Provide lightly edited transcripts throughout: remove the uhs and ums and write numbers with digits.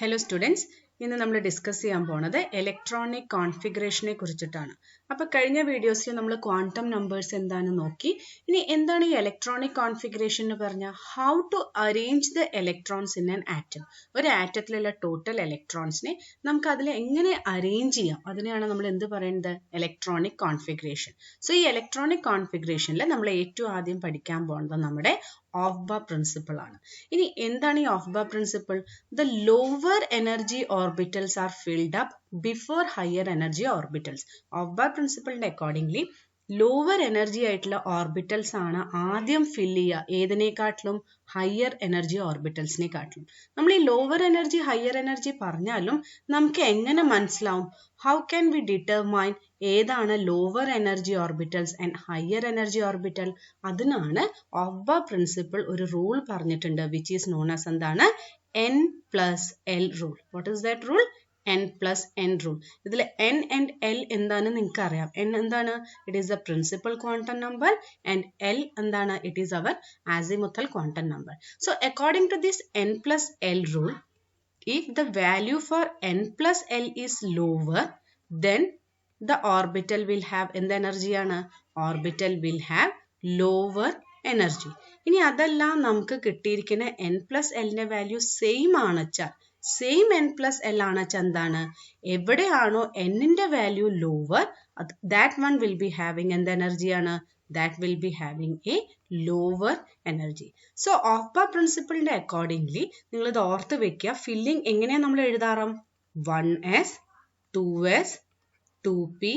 Hello students, ഇന്ന് നമ്മൾ discuss ചെയ്യാൻ പോണത് ഇലക്ട്രോണിക് കോൺഫിഗറേഷനെ കുറിച്ചിട്ടാണ്. അപ്പോൾ കഴിഞ്ഞ വീഡിയോസിൽ നമ്മൾ ക്വാണ്ടം നമ്പേഴ്സ് എന്താണെന്ന് നോക്കി. ഇനി എന്താണ് ഈ ഇലക്ട്രോണിക് കോൺഫിഗറേഷൻ എന്ന് പറഞ്ഞാൽ how to arrange the electrons in an atom. ഒരു ആറ്റത്തിലുള്ള ടോട്ടൽ ഇലക്ട്രോൺസിനെ നമുക്ക് അതിൽ എങ്ങനെ അറേഞ്ച് ചെയ്യാം, അതിനെയാണ് നമ്മൾ എന്ത് പറയുന്നത്, ഇലക്ട്രോണിക് കോൺഫിഗറേഷൻ. സോ ഈ ഇലക്ട്രോണിക് കോൺഫിഗറേഷനിൽ നമ്മൾ ഏറ്റവും ആദ്യം പഠിക്കാൻ പോകുന്നത് നമ്മുടെ ഓഫ്-ബാർ പ്രിൻസിപ്പിൾ ആണ്. ഇനി എന്താണ് ഈ Aufbau principle? The lower energy orbitals are filled up before higher energy orbitals. Aufbau പ്രിൻസിപ്പിളിന്റെ അക്കോർഡിംഗ്ലി ലോവർ എനർജി ആയിട്ടുള്ള ഓർബിറ്റൽസ് ആണ് ആദ്യം ഫിൽ ചെയ്യുക, ഏതിനെക്കാട്ടിലും ഹയർ എനർജി ഓർബിറ്റൽസിനെ കാട്ടിലും. നമ്മൾ ഈ ലോവർ എനർജി ഹയർ എനർജി പറഞ്ഞാലും നമുക്ക് എങ്ങനെ മനസ്സിലാവും, ഹൗ ക്യാൻ വി ഡിറ്റർമൈൻ ഏതാണ് lower energy orbitals and higher energy orbital? അതിനാണ് ഓഫ്-ബാർ പ്രിൻസിപ്പിൾ ഒരു റൂൾ പറഞ്ഞിട്ടുണ്ട്, വിച്ച് ഈസ് നോൺ ആസ് എന്താണ്, N+L rule. What is that rule? N+N rule. ഇതിൽ N and L എന്താണെന്ന് നിങ്ങൾക്ക് അറിയാം. N എന്താണ്? It is the principal quantum number and L എന്താണ്? It is our azimuthal quantum number. So according to this N+L rule, if the value for N+L is lower, then the orbital will have എന്ത് എനർജിയാണ്? Orbital will have lower energy. ഇനി അതല്ല നമുക്ക് കിട്ടിയിരിക്കുന്ന N+Lന്റെ value same ആണെച്ചാൽ, same N+L ആണെച്ചാൽ എന്താണ്, എവിടെയാണോ Nന്റെ value lower, that one will be having എന്ത് എനർജിയാണ്, that will be having a lower energy. So Aufbau പ്രിൻസിപ്പിളിന്റെ അക്കോർഡിംഗ്ലി നിങ്ങൾ ഇത് ഓർത്ത് വെക്കുക. ഫില്ലിംഗ് എങ്ങനെയാണ് നമ്മൾ എഴുതാറും? 1s, 2s, 2p,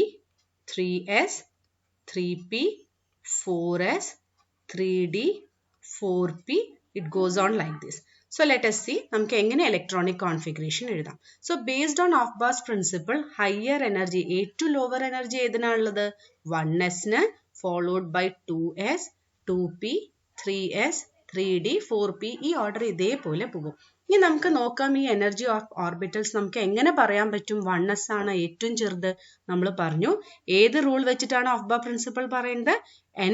3s, 3p, 4s, 3d, 4p, it goes on like this. So let us see നമുക്ക് എങ്ങനെ ഇലക്ട്രോണിക് കോൺഫിഗറേഷൻ എഴുതാം. So based on Aufbau principle, higher energy ഏറ്റവും ലോവർ എനർജി ഏതിനാണുള്ളത്? 1s-ന്, followed by 2s, 2p, 3s, 3d, 4p. ഈ order ഇതേപോലെ പോകും. ഇനി നമുക്ക് നോക്കാം ഈ എനർജി ഓഫ് ഓർബിറ്റൽസ് നമുക്ക് എങ്ങനെ പറയാൻ പറ്റും 1s ആണ് ഏറ്റവും ചെറുത്. നമ്മൾ പറഞ്ഞു ഏത് റൂൾ വെച്ചിട്ടാണ് ഓഫ്-ബാർ പ്രിൻസിപ്പിൾ പറയുന്നത്?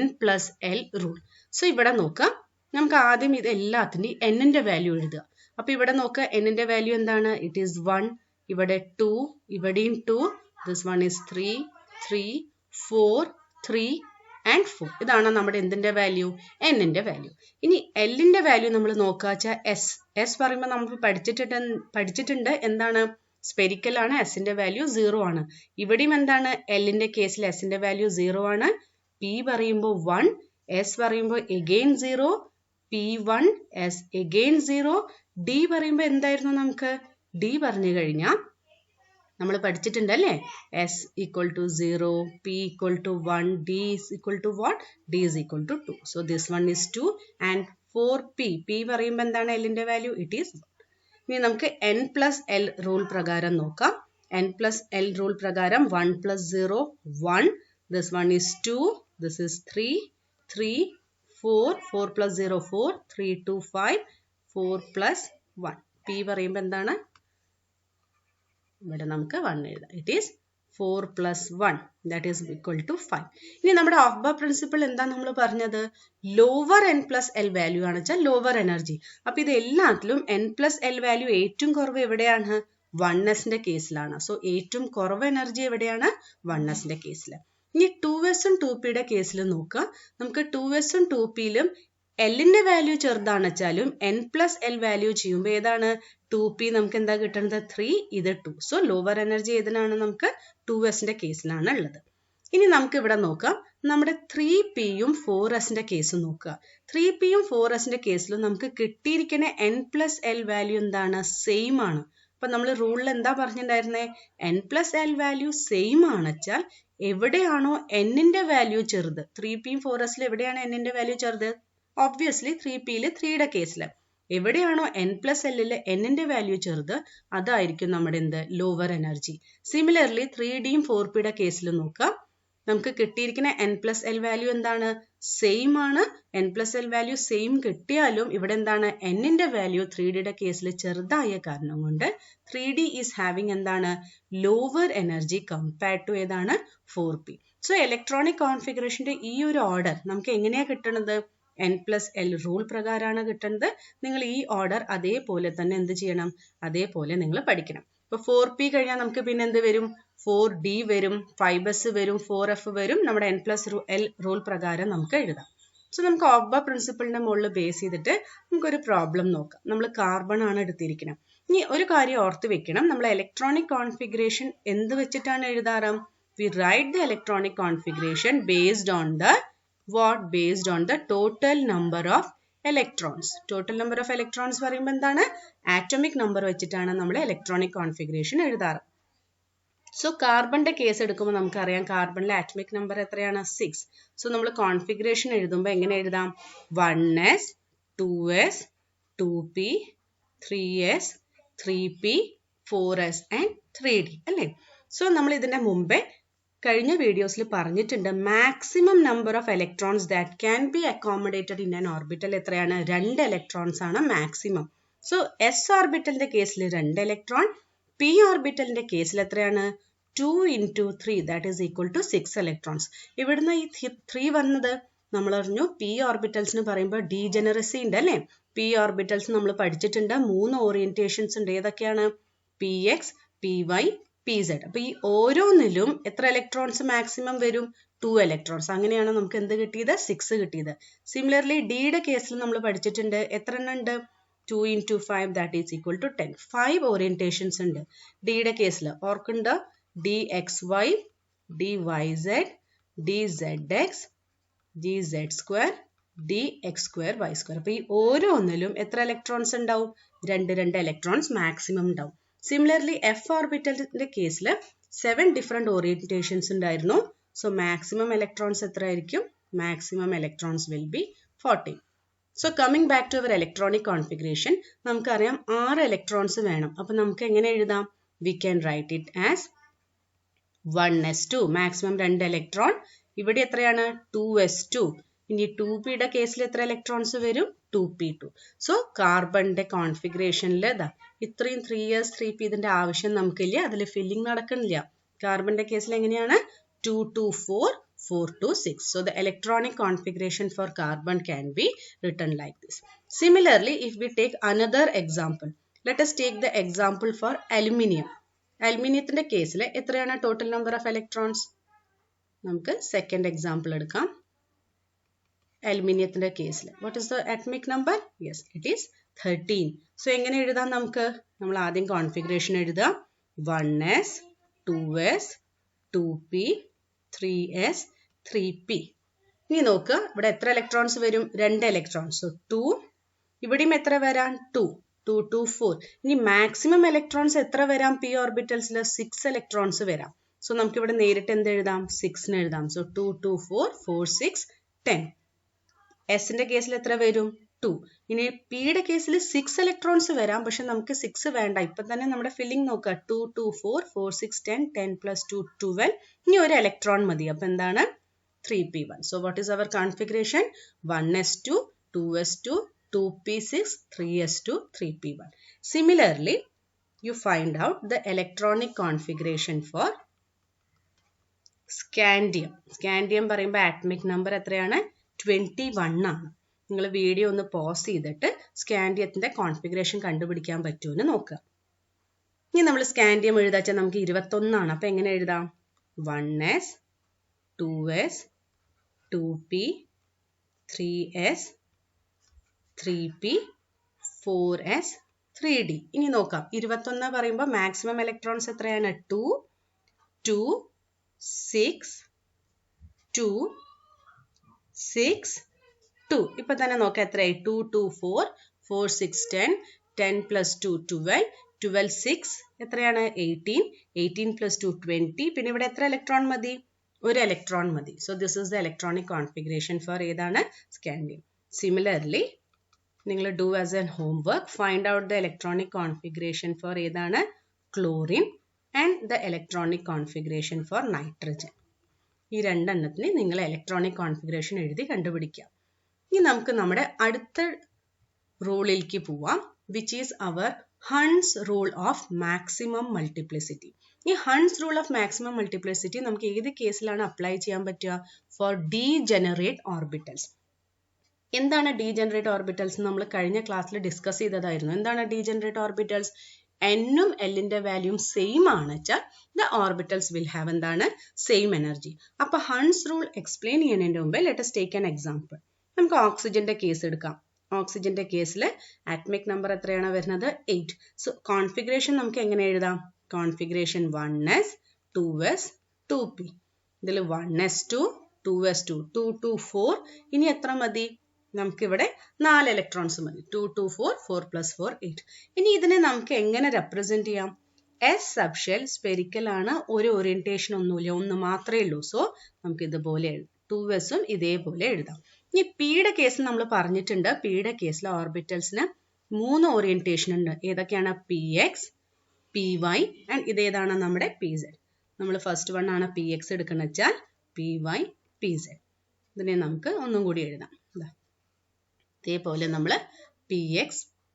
N+L rule. സോ ഇവിടെ നോക്കാം, നമുക്ക് ആദ്യം ഇത് എല്ലാത്തിൻ്റെയും Nന്റെ വാല്യൂ എഴുതുക. അപ്പൊ ഇവിടെ നോക്കുക, Nന്റെ വാല്യൂ എന്താണ്? ഇറ്റ് ഈസ് 1, ഇവിടെ 2, ഇവിടെയും 2, ദിസ് വൺ ഈസ് 3, 3, 4, 3 and 4. ഇതാണ് നമ്മുടെ എന്തിന്റെ വാല്യൂ? Nന്റെ വാല്യൂ. ഇനി Lന്റെ വാല്യൂ നമ്മൾ നോക്കുക വെച്ചാൽ S പറയുമ്പോൾ നമ്മൾ പഠിച്ചിട്ടുണ്ട് എന്താണ്, സ്പെരിക്കൽ ആണ്, Sന്റെ വാല്യൂ 0 ആണ്. ഇവിടെയും എന്താണ്, Lന്റെ കേസിൽ Sന്റെ വാല്യൂ 0 ആണ്. P പറയുമ്പോൾ 1, S പറയുമ്പോൾ again 0, P1, S again 0, D പറയുമ്പോൾ എന്തായിരുന്നു നമുക്ക്? D പറഞ്ഞു കഴിഞ്ഞാൽ നമ്മൾ പഠിച്ചിട്ടുണ്ടല്ലേ, S equal to 0, P equal to 1, D is equal to what? D is equal to 2. So this one is 2 and 4P. P പറയുമ്പോൾ എന്താണ് Lന്റെ വാല്യൂ? It is 1. ഇനി നമുക്ക് N+L റൂൾ പ്രകാരം നോക്കാം. N+L റൂൾ പ്രകാരം 1 plus 0, 1. This one is 2. This is 3, 3, 4, 4 plus 0, 4, 3, 2, 5, 4 plus 1. P പറയുമ്പോൾ എന്താണ്? ഇവിടെ നമുക്ക് 1 എഴുതാം. It is 4 plus 1, that is equal to 5. ഇനി നമ്മുടെ ഓഫ്-ബാർ പ്രിൻസിപ്പിൾ എന്താ നമ്മൾ പറഞ്ഞത്? ലോവർ N+L വാല്യൂ ആണ് വെച്ചാൽ ലോവർ എനർജി. അപ്പൊ ഇത് എല്ലാത്തിലും N+L വാല്യൂ ഏറ്റവും കുറവ് എവിടെയാണ്? 1sന്റെ കേസിലാണ്. സോ ഏറ്റവും കുറവ് എനർജി എവിടെയാണ്? 1sന്റെ കേസിൽ. ഇനി 2s-ഉം 2p-യുടെ കേസിൽ നോക്കുക. നമുക്ക് 2s-ഉം 2p-യിലും Lന്റെ വാല്യൂ ചെറുതാണ് വെച്ചാലും N+L വാല്യൂ ചെയ്യുമ്പോൾ ഏതാണ്? 2p നമുക്ക് എന്താ കിട്ടുന്നത്? 3, ഇത് 2. സോ ലോവർ എനർജി ഏതിനാണ്? നമുക്ക് 2sന്റെ കേസിലാണ് ഉള്ളത്. ഇനി നമുക്ക് ഇവിടെ നോക്കാം, നമ്മുടെ 3p-യും 4s-ന്റെ കേസ് നോക്കുക. 3p-യും 4s-ന്റെ കേസിലും നമുക്ക് കിട്ടിയിരിക്കുന്ന N+L വാല്യൂ എന്താണ്? സെയിം ആണ്. അപ്പൊ നമ്മൾ റൂളിൽ എന്താ പറഞ്ഞിട്ടുണ്ടായിരുന്നേ? N+L വാല്യൂ സെയിം ആണെച്ചാൽ എവിടെയാണോ Nന്റെ വാല്യൂ ചെറുത്, 3p-യും 4s-ലും എവിടെയാണ് Nന്റെ വാല്യൂ ചെറുത്? ഒബ്വിയസ്ലി 3p-യില് 3യുടെ കേസിൽ എവിടെയാണോ N+L-ല് Nന്റെ വാല്യൂ ചെറുത്, അതായിരിക്കും നമ്മുടെ എന്ത്? Lower energy. സിമിലർലി 3d-യും 4p-യുടെ കേസിൽ നോക്കാം, നമുക്ക് കിട്ടിയിരിക്കുന്ന N+L വാല്യൂ എന്താണ്? സെയിം ആണ്. N+L വാല്യൂ സെയിം കിട്ടിയാലും ഇവിടെ എന്താണ്? Nന്റെ വാല്യൂ 3d-യുടെ കേസിൽ ചെറുതായ കാരണം കൊണ്ട് 3d ഈസ് ഹാവിങ് എന്താണ്? ലോവർ എനർജി കമ്പയർഡ് ടു ഏതാണ്? 4p. സോ ഇലക്ട്രോണിക് കോൺഫിഗറേഷന്റെ ഈ ഒരു ഓർഡർ നമുക്ക് എങ്ങനെയാ കിട്ടുന്നത്? n+l റൂൾ പ്രകാരമാണ് കിട്ടുന്നത്. നിങ്ങൾ ഈ ഓർഡർ അതേപോലെ തന്നെ എന്ത് ചെയ്യണം, അതേപോലെ നിങ്ങൾ പഠിക്കണം. ഇപ്പോൾ 4p കഴിഞ്ഞാൽ നമുക്ക് പിന്നെ എന്ത് വരും, 4d വരും, 5s വരും, 4f വരും. നമ്മുടെ n+l റൂൾ പ്രകാരം നമുക്ക് എഴുതാം. സോ നമുക്ക് ഓഗ്ബ പ്രിൻസിപ്പിളിന്റെ മുകളിൽ ബേസ് ചെയ്തിട്ട് നമുക്കൊരു പ്രോബ്ലം നോക്കാം. നമ്മൾ കാർബൺ ആണ് എടുത്തിരിക്കണം. ഇനി ഒരു കാര്യം ഓർത്ത് വെക്കണം, നമ്മൾ ഇലക്ട്രോണിക് കോൺഫിഗറേഷൻ എന്ത് വെച്ചിട്ടാണ് എഴുതാറ്? We write the electronic configuration based on the what? Based on the total number of electrons. Total number of electrons പറയുമ്പോൾ എന്താണ്? Atomic number വെച്ചിട്ടാണ് നമ്മൾ ഇലക്ട്രോണിക് കോൺഫിഗറേഷൻ എഴുതാറ്. സോ കാർബണിന്റെ കേസ് എടുക്കുമ്പോൾ നമുക്കറിയാം കാർബണിലെ ആറ്റമിക് നമ്പർ എത്രയാണ്? 6. സോ നമ്മൾ കോൺഫിഗറേഷൻ എഴുതുമ്പോൾ എങ്ങനെ എഴുതാം? 1s, 2s, 2p, 3s, 3p, 4s and 3d അല്ലേ? സോ നമ്മൾ ഇതിന്റെ മുമ്പേ കഴിഞ്ഞ വീഡിയോസിൽ പറഞ്ഞിട്ടുണ്ട് maximum number of electrons that can be accommodated in an orbital എത്രയാണ്? 2 ഇലക്ട്രോൺസ് ആണ് മാക്സിമം. സോ s ഓർബിറ്റലിന്റെ കേസിൽ 2 ഇലക്ട്രോൺ, p ഓർബിറ്റലിന്റെ കേസിൽ എത്രയാണ്? 2 × 3 that is equal to 6 electrons. ഇവിടുന്ന് ഈ 3 വന്നത് നമ്മൾ അറിഞ്ഞു p ഓർബിറ്റൽസിന് പറയുമ്പോൾ ഡീജനറസി ഉണ്ട് അല്ലേ? p ഓർബിറ്റൽസ് നമ്മൾ പഠിച്ചിട്ടുണ്ട്. 3 ഓറിയന്റേഷൻസ് ഉണ്ട്. ഏതൊക്കെയാണ്? px, py, pz. അപ്പൊ ഈ ഓരോന്നിലും എത്ര ഇലക്ട്രോൺസ് മാക്സിമം വരും? 2 ഇലക്ട്രോൺസ്. അങ്ങനെയാണ് നമുക്ക് എന്ത് കിട്ടിയത്? 6 കിട്ടിയത്. സിമിലർലി ഡിയുടെ കേസിൽ നമ്മൾ പഠിച്ചിട്ടുണ്ട്. എത്ര എണ്ണം ഉണ്ട്? 2 × 5 that is equal to 10. 5 orientations ഉണ്ട് ഡിയുടെ കേസിൽ. ഓർക്കുണ്ട്, dxy, dyz, dzx, dz², dx², y². അപ്പൊ ഈ ഓരോന്നിലും എത്ര ഇലക്ട്രോൺസ് ഉണ്ടാവും? 2 ഇലക്ട്രോൺസ് മാക്സിമം ഉണ്ടാവും. സിമിലർലി എഫ് ഓർബിറ്റലിന്റെ കേസിൽ 7 ഡിഫറെന്റ് ഓറിയന്റേഷൻസ് ഉണ്ടായിരുന്നു. സോ മാക്സിമം ഇലക്ട്രോൺസ് എത്ര ആയിരിക്കും? Maximum electrons will be 14. So coming back to our electronic configuration, നമുക്കറിയാം 6 ഇലക്ട്രോൺസ് വേണം. അപ്പൊ നമുക്ക് എങ്ങനെ എഴുതാം? We can write it as 1s2, maximum 2 electron. ഇവിടെ എത്രയാണ്? 2s2. ഇനി 2pയുടെ കേസിൽ എത്ര ഇലക്ട്രോൺസ് വരും? 2p2. സോ കാർബണിന്റെ കോൺഫിഗറേഷനിൽ ഇത്രയും 3s 3p ഇതിന്റെ ആവശ്യം നമുക്കില്ല, അതിൽ ഫില്ലിംഗ് നടക്കണില്ല. കാർബണിന്റെ കേസിൽ എങ്ങനെയാണ്? 2 to 4, 4 to 6. So the electronic configuration for carbon can be written like this. Similarly, if we take another example, let us take the example for aluminium. Aluminiumത്തിന്റെ കേസിൽ എത്രയാണ് total number of electrons? നമുക്ക് second example എടുക്കാം. അലുമിനിയത്തിന്റെ കേസിൽ what is the atomic number? Yes, it is 13. So എങ്ങനെ എഴുതാം നമുക്ക്? നമ്മൾ ആദ്യം കോൺഫിഗറേഷൻ എഴുതാം. 1s, 2s, 2p, 3s, 3p. ഇനി നോക്കുക, ഇവിടെ എത്ര ഇലക്ട്രോൺസ് വരും? 2 ഇലക്ട്രോൺസ്. സോ 2, ഇവിടെയും എത്ര വരാം? 2, 2 to 4. ഇനി മാക്സിമം ഇലക്ട്രോൺസ് എത്ര വരാം? p ഓർബിറ്റൽസിൽ 6 ഇലക്ട്രോൺസ് വരാം. സോ നമുക്ക് ഇവിടെ നേരിട്ട് എന്ത് എഴുതാം? 6 എഴുതാം. So 2 to 4, 4, 6, 10. എസിന്റെ കേസിൽ എത്ര വരും? 2. ഇനി പിയുടെ കേസിൽ 6 ഇലക്ട്രോൺസ് വരാം, പക്ഷെ നമുക്ക് 6 വേണ്ട. ഇപ്പൊ തന്നെ നമ്മുടെ ഫില്ലിംഗ് നോക്കുക. 2 to 4, 4, 6, 10, 10 plus 2, 12. ഇനി ഒരു ഇലക്ട്രോൺ മതി. അപ്പൊ എന്താണ്? 3p1. So what is our configuration? 1s2, 2s2, 2p6, 3s2, 3p1. Similarly, you find out the electronic configuration for scandium. Scandium പറയുമ്പോൾ atomic number എത്രയാണ്? 21 ആണ്. നിങ്ങൾ വീഡിയോ ഒന്ന് പോസ് ചെയ്തിട്ട് സ്കാൻഡിയത്തിന്റെ കോൺഫിഗറേഷൻ കണ്ടുപിടിക്കാൻ പറ്റുമെന്ന് നോക്കുക. ഇനി നമ്മൾ സ്കാൻഡിയം എഴുതാച്ചാൽ നമുക്ക് 21 ആണ്. അപ്പൊ എങ്ങനെ എഴുതാം? 1s, 2s, 2p, 3s, 3p, 4s, 3d. ഇനി നോക്കാം. 21 പറയുമ്പോൾ മാക്സിമം ഇലക്ട്രോൺസ് എത്രയാണ്? 2, 2, 6, 2, 6, 2. ഇപ്പൊ തന്നെ നോക്കാം എത്രയായി? 2 to 4, 4, 6, 10, 10 plus 2, 12, 12, 6 എത്രയാണ്? 18, 18 plus 2, 20. പിന്നെ ഇവിടെ എത്ര ഇലക്ട്രോൺ മതി? ഒരു ഇലക്ട്രോൺ മതി. So this is the electronic configuration for ഏതാണ്? സ്കാൻഡിയം. സിമിലർലി നിങ്ങൾ do as an homework, find out the electronic configuration for ഏതാണ്? Chlorine and the electronic configuration for nitrogen. ഈ രണ്ടെണ്ണത്തിന് നിങ്ങൾ ഇലക്ട്രോണിക് കോൺഫിഗറേഷൻ എഴുതി കണ്ടുപിടിക്കാം. ഇനി നമുക്ക് നമ്മുടെ അടുത്ത റൂളിലേക്ക് പോവാം, which is our Hund's rule of maximum multiplicity. ഈ Hund's rule of maximum multiplicity നമുക്ക് ഏത് കേസിലാണ് അപ്ലൈ ചെയ്യാൻ പറ്റുക? For degenerate orbitals. എന്താണ് ഡീജനറേറ്റ് ഓർബിറ്റൽസ്? നമ്മൾ കഴിഞ്ഞ ക്ലാസ്സിൽ ഡിസ്കസ് ചെയ്തതായിരുന്നു. എന്താണ് ഡീജനറേറ്റ് ഓർബിറ്റൽസ്? എന്നും എല്ലിന്റെ വാല്യൂം സെയിം ആണ് വെച്ചാൽ ദ ഓർബിറ്റൽസ് വിൽ ഹാവ് എന്താണ് സെയിം എനർജി. അപ്പൊ ഹൺസ് റൂൾ എക്സ്പ്ലെയിൻ ചെയ്യുന്നതിന്റെ മുമ്പ് let us take an example. നമുക്ക് ഓക്സിജന്റെ കേസ് എടുക്കാം. ഓക്സിജന്റെ കേസിൽ ആറ്റമിക് നമ്പർ എത്രയാണ് വരുന്നത്? 8. സോ കോൺഫിഗറേഷൻ നമുക്ക് എങ്ങനെ എഴുതാം? Configuration 1s 2s 2p. ഇതിൽ 1s2 2s2 2 2 4. ഇനി എത്ര മതി? നമുക്കിവിടെ 4 ഇലക്ട്രോൺസ് മതി. 2 2 4 4 + 4 8. ഇനി ഇതിനെ നമുക്ക് എങ്ങനെ റെപ്രസെന്റ് ചെയ്യാം? എസ് സബ്ഷെൽ സ്പെരിക്കൽ ആണ്, ഒരു ഓറിയന്റേഷൻ ഒന്നുമില്ല, ഒന്ന് മാത്രമേ ഉള്ളൂ. സോ നമുക്ക് ഇതുപോലെ എഴുതാം. 2sഉം ഇതേപോലെ എഴുതാം. ഇനി പിയുടെ കേസിൽ നമ്മൾ പറഞ്ഞിട്ടുണ്ട്, പിയുടെ കേസിൽ ഓർബിറ്റൽസിന് 3 ഓറിയന്റേഷൻ ഉണ്ട്. ഏതൊക്കെയാണ്? px py ആൻഡ് ഇതേതാണ് നമ്മുടെ pz. നമ്മൾ ഫസ്റ്റ് വൺ ആണ് px എടുക്കണം വെച്ചാൽ py pz. ഇതിനെ നമുക്ക് ഒന്നും കൂടി എഴുതാം. ഇതേപോലെ നമ്മൾ px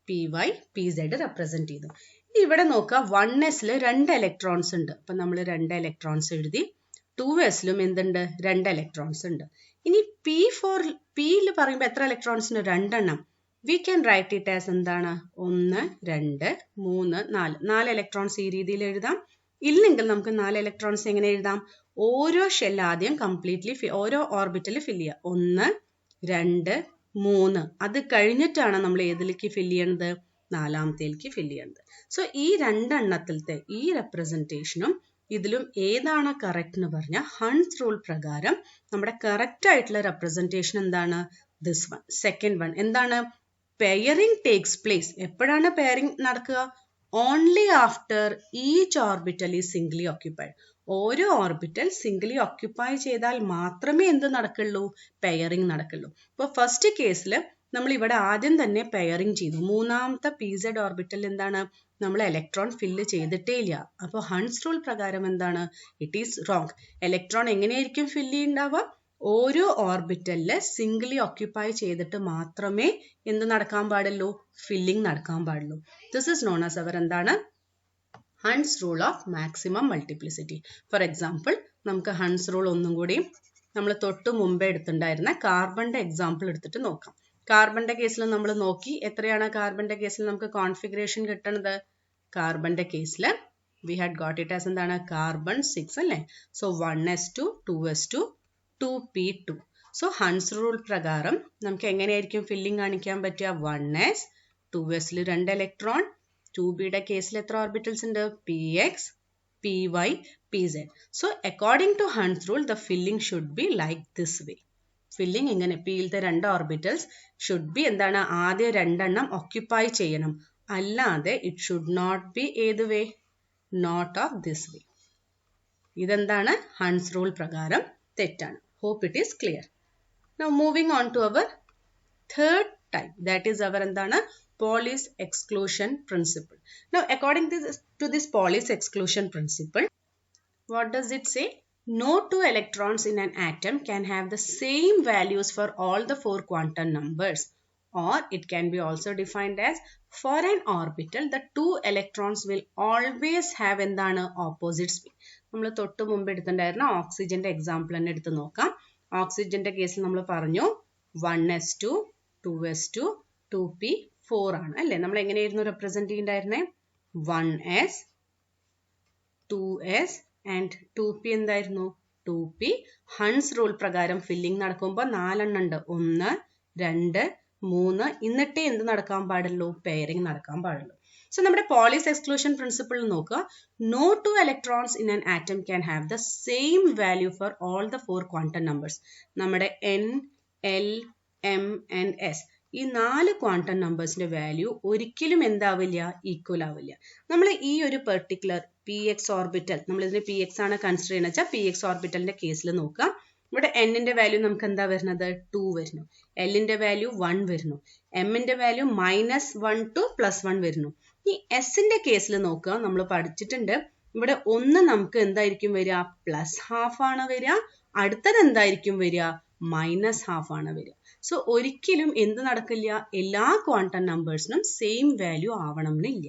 py pz റെപ്രസെന്റ് ചെയ്തു. ഇവിടെ നോക്കുക, 1sൽ 2 ഇലക്ട്രോൺസ് ഉണ്ട്. അപ്പൊ നമ്മൾ 2 ഇലക്ട്രോൺസ് എഴുതി. 2sലും എന്തുണ്ട്? 2 ഇലക്ട്രോൺസ് ഉണ്ട്. ഇനി പിയിൽ പറയുമ്പോൾ എത്ര ഇലക്ട്രോൺസ് ഉണ്ട്? 2 എണ്ണം. V can write it as എന്താണ്? 1 2 3 4. 4 ഇലക്ട്രോൺസ് ഈ രീതിയിൽ എഴുതാം. ഇല്ലെങ്കിൽ നമുക്ക് 4 ഇലക്ട്രോൺസ് എങ്ങനെ എഴുതാം? ഓരോ ഷെൽ ആദ്യം കംപ്ലീറ്റ്ലി ഓരോ ഓർബിറ്റൽ ഫില്ല് ചെയ്യുക. 1 2 3. അത് കഴിഞ്ഞിട്ടാണ് നമ്മൾ ഏതിലേക്ക് ഫില്ല് ചെയ്യണത്? 4ാമത്തേലേക്ക് ഫില്ല് ചെയ്യണത്. സോ ഈ 2 എണ്ണത്തിലത്തെ ഈ റെപ്രസെന്റേഷനും ഇതിലും ഏതാണ് കറക്റ്റ് എന്ന് പറഞ്ഞാൽ ഹൺസ് റൂൾ പ്രകാരം നമ്മുടെ കറക്റ്റ് ആയിട്ടുള്ള റെപ്രസെന്റേഷൻ എന്താണ്? This one, second one. എന്താണ്? Pairing takes place. എപ്പോഴാണ് പെയറിംഗ് നടക്കുക? Only after each orbital is singly occupied. ഓരോ ഓർബിറ്റൽ സിംഗിളി ഓക്യുപ്പൈ ചെയ്താൽ മാത്രമേ എന്ത് നടക്കുള്ളൂ? പെയറിംഗ് നടക്കുള്ളൂ. ഇപ്പോൾ ഫസ്റ്റ് കേസിൽ നമ്മൾ ഇവിടെ ആദ്യം തന്നെ പെയറിംഗ് ചെയ്തു. 3ാമത്തെ pz ഓർബിറ്റൽ എന്താണ്? നമ്മൾ ഇലക്ട്രോൺ ഫില്ല് ചെയ്തിട്ടേ ഇല്ല. അപ്പോൾ ഹൺസ് റൂൾ പ്രകാരം എന്താണ്? It is wrong. ഇലക്ട്രോൺ എങ്ങനെയായിരിക്കും ഫില്ല് ചെയ്യുന്നുണ്ടാവുക? ഓരോ ഓർബിറ്റലില് സിംഗിളി ഓക്യുപ്പൈ ചെയ്തിട്ട് മാത്രമേ എന്ത് നടക്കാൻ പാടുള്ളൂ? ഫില്ലിംഗ് നടക്കാൻ പാടുള്ളൂ. This is known as our എന്താണ്? Hund's rule of maximum multiplicity. For example നമുക്ക് ഹൺസ് റൂൾ ഒന്നും കൂടി നമ്മൾ തൊട്ട് മുമ്പേ എടുത്തിട്ടുണ്ടായിരുന്ന കാർബണിന്റെ എക്സാമ്പിൾ എടുത്തിട്ട് നോക്കാം. കാർബണിന്റെ കേസിൽ നമ്മൾ നോക്കി. എത്രയാണ് കാർബണിന്റെ കേസിൽ നമുക്ക് കോൺഫിഗറേഷൻ കിട്ടണത്? കാർബണിന്റെ കേസിൽ we had got it as എന്താണ്? കാർബൺ 6 അല്ലേ? So 1s2 2s2 2p2. So Hund's rule പ്രകാരം നമുക്ക് എങ്ങനെയായിരിക്കും ഫില്ലിംഗ് കാണിക്കാൻ പറ്റുക? 1s 2sൽ 2 electron. 2bയുടെ കേസിൽ എത്ര ഓർബിറ്റൽസ് ഉണ്ട്? px py pz. So according to Hund's rule the filling should be like this way. Filling ഇങ്ങനെ പിയിലത്തെ 2 ഓർബിറ്റൽസ് ഷുഡ് ബി എന്താണ്? ആദ്യം 2 എണ്ണം ഓക്യുപ്പൈ ചെയ്യണം. അല്ലാതെ ഇറ്റ് ഷുഡ് നോട്ട് ബി ഏത് way? Not of this way. ഇതെന്താണ്? ഹൺസ് റൂൾ പ്രകാരം തെറ്റാണ്. Hope it is clear. Now moving on to our third type. That is our എന്താണ്? Pauli's exclusion principle. Now, according to this Pauli's exclusion principle, what does it say? No 2 electrons in an atom can have the same values for all the 4 quantum numbers. Or it can be also defined as, for an orbital, the 2 electrons will always have എന്താണ്? opposite spin. നമ്മൾ തൊട്ട് മുമ്പ് എടുത്തിട്ടുണ്ടായിരുന്ന ഓക്സിജന്റെ example തന്നെ എടുത്ത് നോക്കാം. ഓക്സിജന്റെ കേസിൽ നമ്മൾ പറഞ്ഞു 1s2 2s2 2p4 ആണ് അല്ലേ? നമ്മൾ എങ്ങനെയായിരുന്നു represent ചെയ്യുന്നുണ്ടായിരുന്നേ? 1s 2s and 2p എന്തായിരുന്നു? 2p. ഹൺസ് റൂൾ പ്രകാരം ഫില്ലിംഗ് നടക്കുമ്പോൾ 4 എണ്ണം ഉണ്ട്. 1 2 3. എന്നിട്ടേ എന്ത് നടക്കാൻ പാടുള്ളൂ? പെയറിംഗ് നടക്കാൻ പാടുള്ളൂ. സോ നമ്മുടെ പോളിസ് എക്സ്ക്ലൂഷൻ പ്രിൻസിപ്പിൾ നോക്കുക. No 2 electrons in an atom can have the same value for all the 4 quantum numbers. നമ്മുടെ n l m and s ഈ 4 ക്വാണ്ടം നമ്പേഴ്സിന്റെ വാല്യൂ ഒരിക്കലും എന്താവില്ല? ഈക്വൽ ആവില്ല. നമ്മൾ ഈ ഒരു പെർട്ടിക്കുലർ px ഓർബിറ്റൽ, നമ്മൾ ഇതിന് px ആണ് കൺസിഡർ ചെയ്യുന്നത് വെച്ചാൽ px ഓർബിറ്റലിന്റെ കേസിൽ നോക്കാം. ഇവിടെ n-ന്റെ വാല്യൂ നമുക്ക് എന്താ വരുന്നത്? 2 വരുന്നു. l-ന്റെ വാല്യൂ 1 വരുന്നു. m-ന്റെ വാല്യൂ -1 to +1 വരുന്നു. ഈ s-ന്റെ കേസിൽ നോക്കുക. നമ്മൾ പഠിച്ചിട്ടുണ്ട് ഇവിടെ 1 നമുക്ക് എന്തായിരിക്കും വരിക? +½ ആണ് വരിക. അടുത്തത് എന്തായിരിക്കും വരിക? -½ ആണ് വരിക. സോ ഒരിക്കലും എന്ത് നടക്കില്ല? എല്ലാ ക്വാണ്ടം നമ്പേഴ്സിനും സെയിം വാല്യൂ ആവണം എന്നില്ല.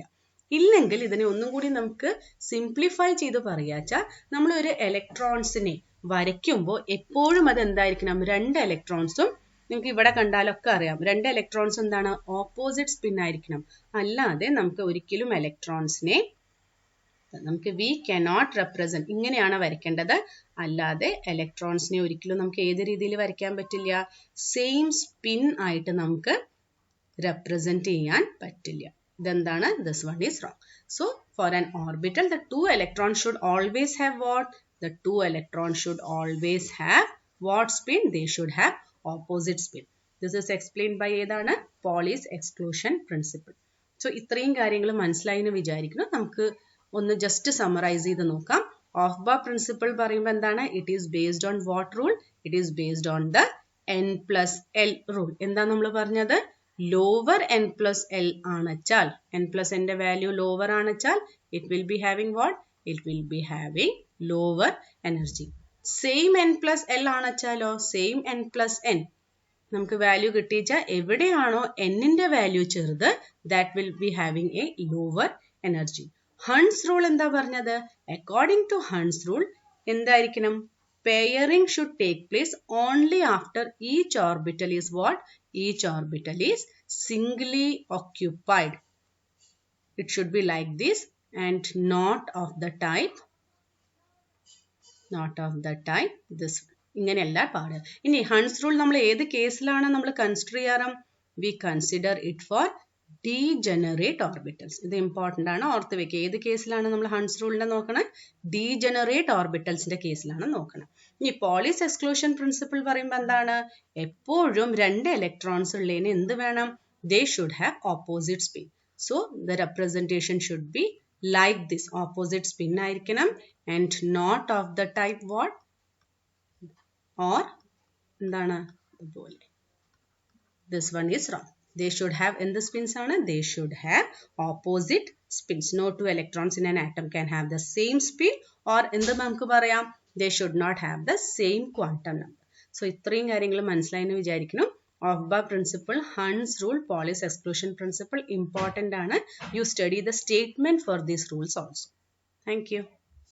ഇല്ലെങ്കിൽ ഇതിനെ ഒന്നും കൂടി നമുക്ക് സിംപ്ലിഫൈ ചെയ്ത് പറയാച്ചാൽ നമ്മൾ ഒരു ഇലക്ട്രോൺസിനെ വരയ്ക്കുമ്പോൾ എപ്പോഴും അത് എന്തായിരിക്കണം? 2 ഇലക്ട്രോൺസും നിങ്ങൾക്ക് ഇവിടെ കണ്ടാലൊക്കെ അറിയാം, 2 ഇലക്ട്രോൺസ് എന്താണ് ഓപ്പോസിറ്റ് സ്പിൻ ആയിരിക്കണം. അല്ലാതെ നമുക്ക് ഒരിക്കലും ഇലക്ട്രോൺസിനെ നമുക്ക് വി കനോട്ട് റെപ്രസെന്റ് ഇങ്ങനെയാണ് വരയ്ക്കേണ്ടത്. അല്ലാതെ ഇലക്ട്രോൺസിനെ ഒരിക്കലും നമുക്ക് ഏത് രീതിയിൽ വരയ്ക്കാൻ പറ്റില്ല, സെയിം സ്പിൻ ആയിട്ട് നമുക്ക് റെപ്രസെന്റ് ചെയ്യാൻ പറ്റില്ല. ഇതെന്താണ്, this one is wrong. So for an orbital the 2 electrons should always have what? The 2 electrons should always have what spin? They should have opposite spin. This is explained by ഏതാണ്, Pauli's exclusion principle. So ഇത്രയും കാര്യങ്ങൾ മനസ്സിലായി എന്ന് വിചാരിക്കുന്നു. നമുക്ക് ഒന്ന് just summarise ചെയ്ത് നോക്കാം. ഓഫ്-ബാ പ്രിൻസിപ്പിൾ പറയുമ്പോൾ എന്താണ്, it is based on what rule? It is based on the n+l rule. എന്താ നമ്മൾ പറഞ്ഞത്, ലോവർ n+l ആണെച്ചാൽ, n+nന്റെ വാല്യൂ ലോവർ ആണെച്ചാൽ it will be having what? It will be having lower energy. Same n+l ആണെച്ചാലോ, same n+n നമുക്ക് value കിട്ടിച്ചാൽ എവിടെയാണോ n-ന്റെ വാല്യൂ ചെറുത് that will be having a lower energy. Hund's rule എന്താ പറഞ്ഞത്, അക്കോർഡിംഗ് ടു ഹൺസ് റൂൾ എന്തായിരിക്കണം, pairing should take place only after each orbital is what? Each orbital is singly occupied. It should be like this and not of the type this. ഇങ്ങനെയല്ല പാട്. ഇനി Hund's rule നമ്മൾ ഏത് കേസിലാണ് നമ്മൾ consider ചെയ്യാറ്? We consider it for degenerate orbitals. ഇത് important ആണ്, ഓർത്ത് വെക്കുക. ഏത് കേസിലാണ് നമ്മൾ ഹൺസ് റൂളിനെ നോക്കണം? ഡീജനറേറ്റ് ഓർബിറ്റൽസിന്റെ കേസിലാണ് നോക്കണം. ഇനി പോളിസ് എക്സ്ക്ലൂഷൻ പ്രിൻസിപ്പിൾ പറയുമ്പോൾ എന്താണ്, എപ്പോഴും 2 ഇലക്ട്രോൺസ് ഉള്ളതിന് എന്ത് വേണം? They should have opposite spin. So the representation should be like this. Opposite spin ആയിരിക്കണം and not of the type what? Or എന്താണ് ഇതുപോലെ. This one is wrong. They should have, in the spins ആണ്, they should have opposite spins. No 2 electrons in an atom can have the same spin, or എന്ത് നമുക്ക് പറയാം, they should not have the same quantum number. So ഇത്രയും കാര്യങ്ങൾ മനസ്സിലായി എന്ന് വിചാരിക്കുന്നു. Aufbau principle, Hund's rule, Pauli's exclusion principle important ആണ്. You study the statement for these rules also. Thank you.